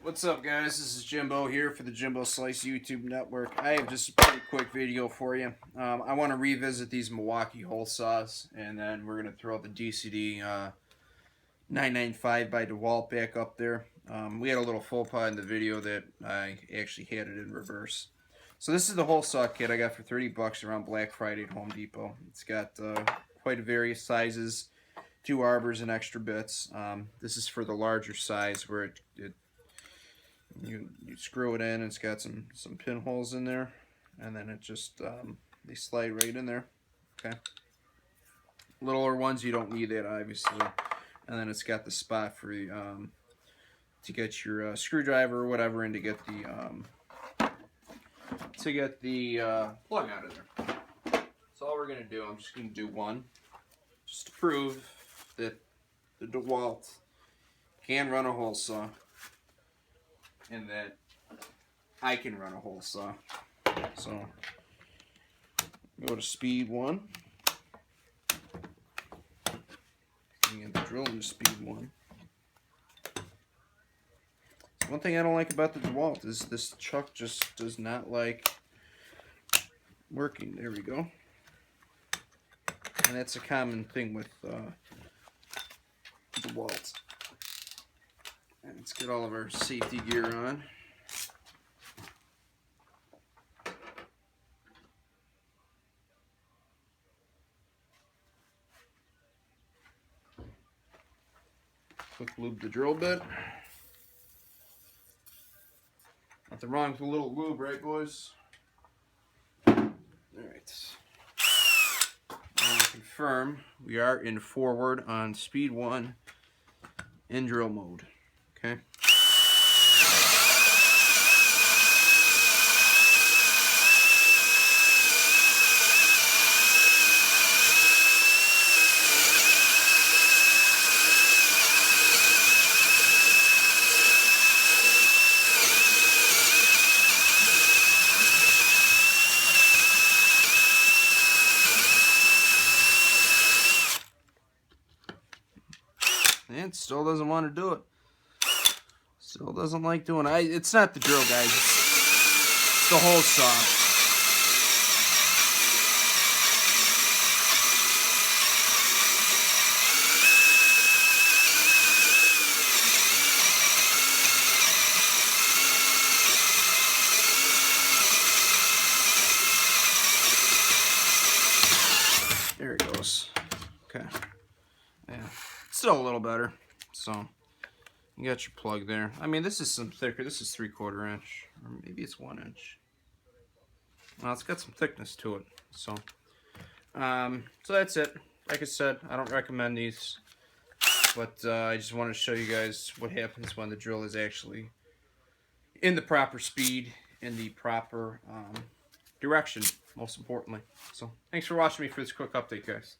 What's up, guys? This is Jimbo here for the Jimbo Slice YouTube Network. I have just a pretty quick video for you. I want to revisit these Milwaukee Holesaws, and then we're going to throw the DCD 995 by dewalt back up there. We had a little faux pas in the video that I actually had it in reverse. So this is the Holesaw kit I got for 30 bucks around Black Friday at Home Depot. It's got quite a various sizes, 2 arbors and extra bits. This is for the larger size where you screw it in, and it's got some pinholes in there, and then it just they slide right in there. Okay, littler ones you don't need that, obviously, and then it's got the spot for to get your screwdriver or whatever, and to get the plug out of there. So all we're gonna do, I'm just gonna do one, just to prove that the dewalt can run a hole saw, and that I can run a hole saw. So go to speed 1. And drill into speed 1. So one thing I don't like about the dewalt is this chuck just does not like working. There we go. And that's a common thing with dewalt. And let's get all of our safety gear on. Quick lube the drill bit. Nothing wrong with a little lube, right, boys? Alright. Now to confirm, we are in forward on speed 1 in drill mode. Okay. And still doesn't want to do it. Still doesn't like doing it. It's not the drill, guys. It's the hole saw. There it goes. Okay. Yeah. Still a little better. So you got your plug there. I mean, this is some thicker. This is 3/4 inch, or maybe it's 1 inch. Well, it's got some thickness to it. So that's it. Like I said, I don't recommend these, but I just wanted to show you guys what happens when the drill is actually in the proper speed, in the proper direction, most importantly. So thanks for watching me for this quick update, guys.